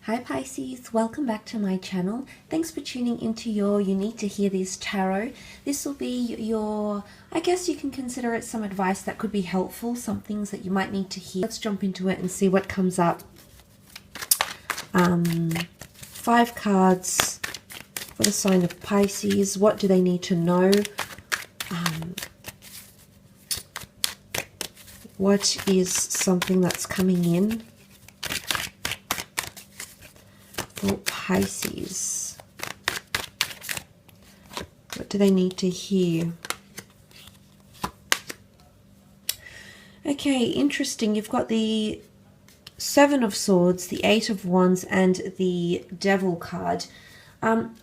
Hi Pisces, welcome back to my channel. Thanks for tuning into your You Need to Hear This Tarot. This will be your, I guess you can consider it some advice that could be helpful, some things that you might need to hear. Let's jump into it and see what comes up. 5 cards for the sign of Pisces. What do they need to know? What is something that's coming in for Pisces? What do they need to hear? Okay, interesting. You've got the 7 of Swords, the 8 of Wands, and the Devil card.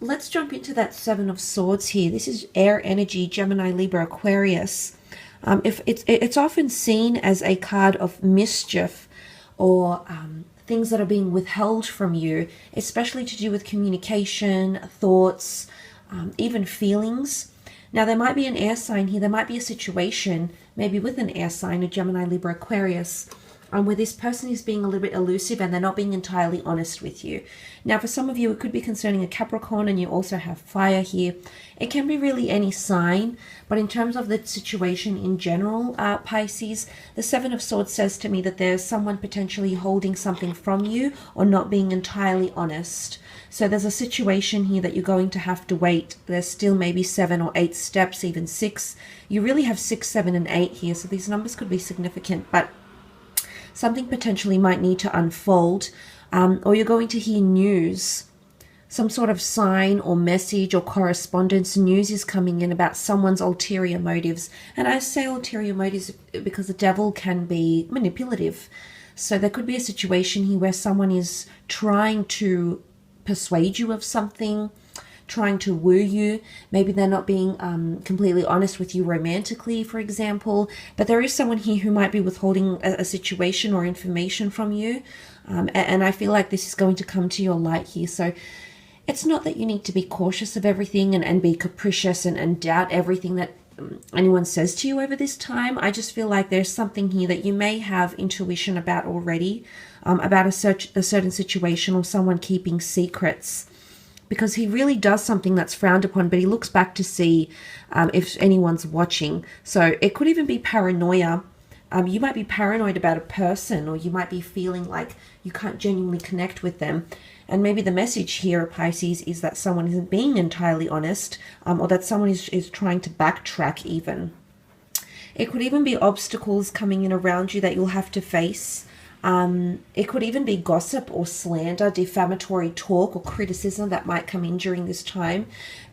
Let's jump into that 7 of Swords here. This is air energy, Gemini, Libra, Aquarius. If it's often seen as a card of mischief or things that are being withheld from you, especially to do with communication, thoughts, even feelings. Now, there might be an air sign here. There might be a situation, maybe with an air sign, a Gemini, Libra, Aquarius, where this person is being a little bit elusive and they're not being entirely honest with you. Now, for some of you, it could be concerning a Capricorn, and you also have fire here. It can be really any sign, but in terms of the situation in general, Pisces, the 7 of Swords says to me that there's someone potentially holding something from you or not being entirely honest. So there's a situation here that you're going to have to wait. There's still maybe 7 or 8 steps, even 6. You really have 6, 7, and 8 here, so these numbers could be significant, but something potentially might need to unfold, or you're going to hear news, some sort of sign or message or correspondence. News is coming in about someone's ulterior motives. And I say ulterior motives because the devil can be manipulative. So there could be a situation here where someone is trying to persuade you of something, trying to woo you. Maybe they're not being completely honest with you romantically, for example, but there is someone here who might be withholding a situation or information from you, and I feel like this is going to come to your light here. So it's not that you need to be cautious of everything and be capricious and doubt everything that anyone says to you over this time. I just feel like there's something here that you may have intuition about already, about a certain situation or someone keeping secrets, because he really does something that's frowned upon, but he looks back to see if anyone's watching. So it could even be paranoia. You might be paranoid about a person, or you might be feeling like you can't genuinely connect with them. And maybe the message here, Pisces, is that someone isn't being entirely honest, or that someone is trying to backtrack even. It could even be obstacles coming in around you that you'll have to face. It could even be gossip or slander, defamatory talk or criticism that might come in during this time.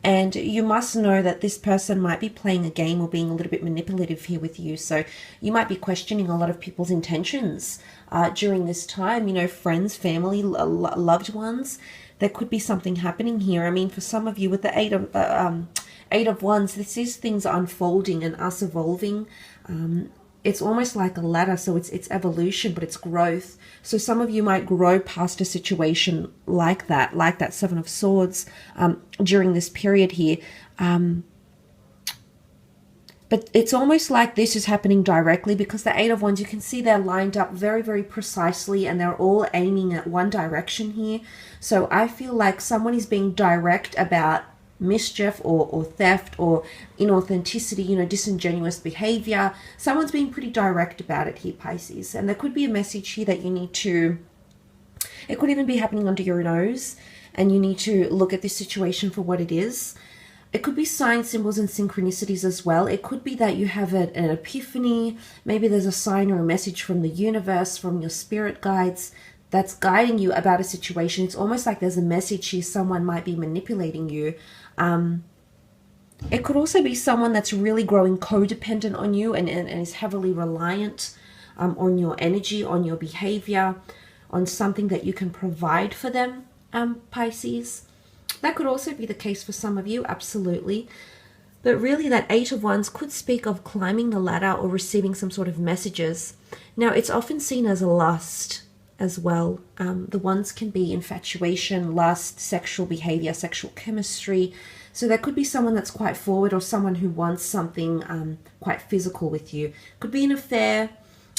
And you must know that this person might be playing a game or being a little bit manipulative here with you. So you might be questioning a lot of people's intentions during this time, you know, friends, family, loved ones. There could be something happening here. I mean, for some of you with the 8 of Wands, this is things unfolding and us evolving. It's almost like a ladder, so it's evolution, but it's growth. So some of you might grow past a situation like that 7 of Swords during this period here. But it's almost like this is happening directly, because the 8 of Wands, you can see they're lined up very, very precisely, and they're all aiming at one direction here. So I feel like someone is being direct about mischief or theft or inauthenticity, you know, disingenuous behavior. Someone's being pretty direct about it here, Pisces. And there could be a message here that you need to, it could even be happening under your nose, and you need to look at this situation for what it is. It could be signs, symbols, and synchronicities as well. It could be that you have an epiphany. Maybe there's a sign or a message from the universe, from your spirit guides, that's guiding you about a situation. It's almost like there's a message here. Someone might be manipulating you. It could also be someone that's really growing codependent on you and is heavily reliant on your energy, on your behavior, on something that you can provide for them, Pisces. That could also be the case for some of you, absolutely. But really, that 8 of Wands could speak of climbing the ladder or receiving some sort of messages. Now, it's often seen as a lust as well. The ones can be infatuation, lust, sexual behavior, sexual chemistry. So there could be someone that's quite forward, or someone who wants something quite physical with you. Could be an affair,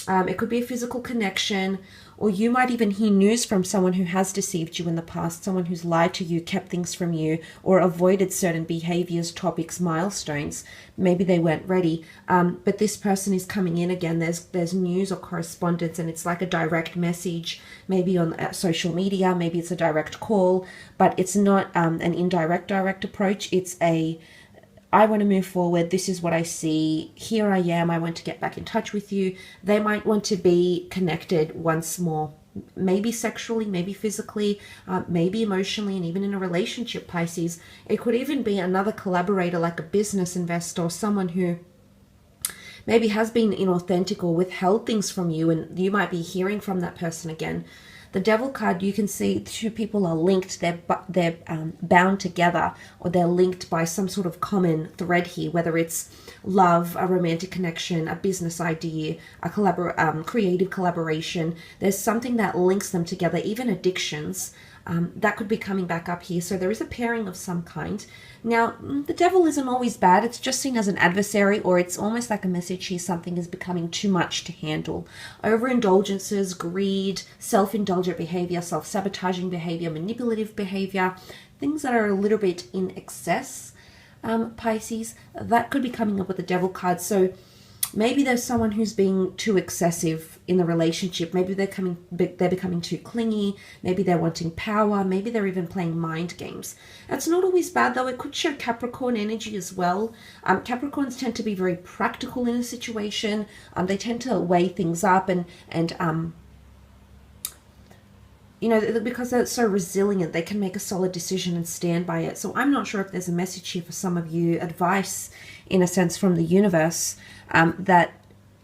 It could be a physical connection, or you might even hear news from someone who has deceived you in the past, someone who's lied to you, kept things from you, or avoided certain behaviors, topics, milestones. Maybe they weren't ready, but this person is coming in again. There's news or correspondence, and it's like a direct message, maybe on social media, maybe it's a direct call, but it's not an indirect direct approach. It's I want to move forward. This is what I see. Here I am. I want to get back in touch with you. They might want to be connected once more, maybe sexually, maybe physically, maybe emotionally, and even in a relationship, Pisces. It could even be another collaborator, like a business investor, or someone who maybe has been inauthentic or withheld things from you, and you might be hearing from that person again. The Devil card, you can see two people are linked. They're bound together, or they're linked by some sort of common thread here, whether it's love, a romantic connection, a business idea, a creative collaboration. There's something that links them together, even addictions. That could be coming back up here. So there is a pairing of some kind. Now, the devil isn't always bad. It's just seen as an adversary, or it's almost like a message here. Something is becoming too much to handle. Overindulgences, greed, self-indulgent behavior, self-sabotaging behavior, manipulative behavior, things that are a little bit in excess, Pisces, that could be coming up with the devil card. So maybe there's someone who's being too excessive in the relationship. Maybe they're becoming too clingy. Maybe they're wanting power. Maybe they're even playing mind games. It's not always bad, though. It could show Capricorn energy as well. Capricorns tend to be very practical in a situation. They tend to weigh things up and you know, because they're so resilient, they can make a solid decision and stand by it. So I'm not sure if there's a message here for some of you, advice in a sense from the universe, that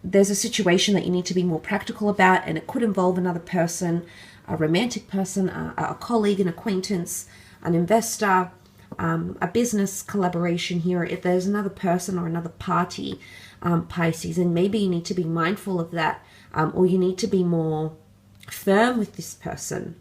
there's a situation that you need to be more practical about, and it could involve another person, a romantic person, a colleague, an acquaintance, an investor, a business collaboration here. If there's another person or another party, Pisces, and maybe you need to be mindful of that, or you need to be more firm with this person.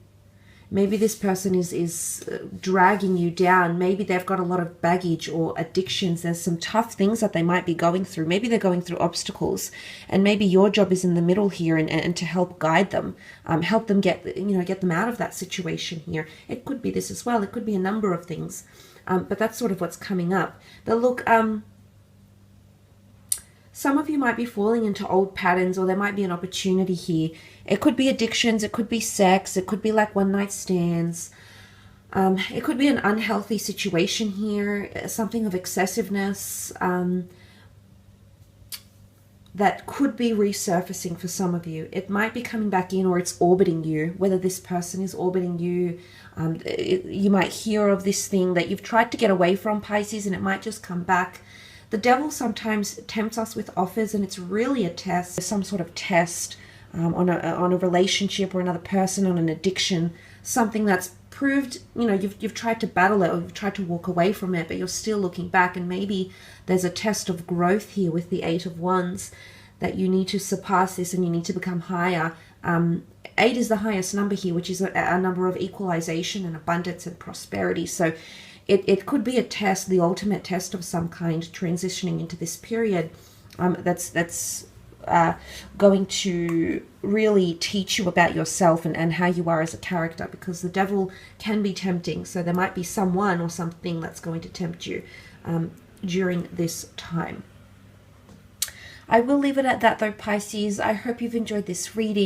Maybe this person is dragging you down. Maybe they've got a lot of baggage or addictions. There's some tough things that they might be going through. Maybe they're going through obstacles, and maybe your job is in the middle here and to help guide them, help them get them out of that situation here. It could be this as well. It could be a number of things, but that's sort of what's coming up. But look, some of you might be falling into old patterns, or there might be an opportunity here. It could be addictions, it could be sex, it could be like one-night stands. It could be an unhealthy situation here, something of excessiveness that could be resurfacing for some of you. It might be coming back in, or it's orbiting you, whether this person is orbiting you. You might hear of this thing that you've tried to get away from, Pisces, and it might just come back. The devil sometimes tempts us with offers, and it's really a test, some sort of test on a relationship or another person, on an addiction, something that's proved, you've tried to battle it, or you've tried to walk away from it, but you're still looking back, and maybe there's a test of growth here with the Eight of Wands, that you need to surpass this and you need to become higher. 8 is the highest number here, which is a number of equalization and abundance and prosperity. So it could be a test, the ultimate test of some kind, transitioning into this period that's going to really teach you about yourself and how you are as a character, because the devil can be tempting. So there might be someone or something that's going to tempt you during this time. I will leave it at that, though, Pisces. I hope you've enjoyed this reading.